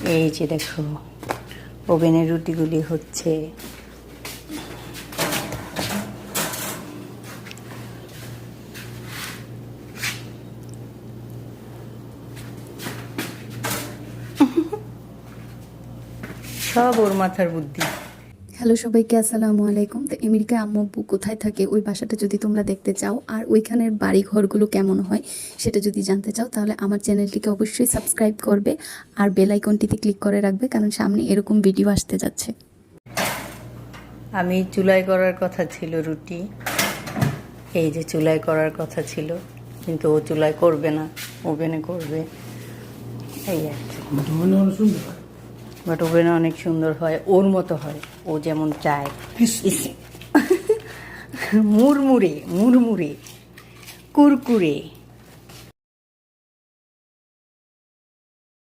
এই যে দেখো ওভেনের রুটিগুলি হচ্ছে। সব ওর মাথার বুদ্ধি। হ্যালো সবাইকে, আসসালামু আলাইকুম। তো আমেরিকায় আম্মু আব্বু কোথায় থাকে ওই বাসাটা যদি তোমরা দেখতে চাও আর ওইখানের বাড়ি ঘরগুলো কেমন হয় সেটা যদি জানতে চাও, তাহলে আমার চ্যানেলটিকে অবশ্যই সাবস্ক্রাইব করবে আর বেল আইকনটিতে ক্লিক করে রাখবে, কারণ সামনে এরকম ভিডিও আসতে যাচ্ছে। আমি চুলায় করার কথা ছিল রুটি, এই যে চুলায় করার কথা ছিল, কিন্তু ও চুলায় করবে না, ওভেনে করবে। এই আর কি। বাট ওভেনে অনেক সুন্দর হয়, ওর মতো হয়, ও যেমন চায়। মুড়মুড়ে মুড়মুড়ে কুরকুরে।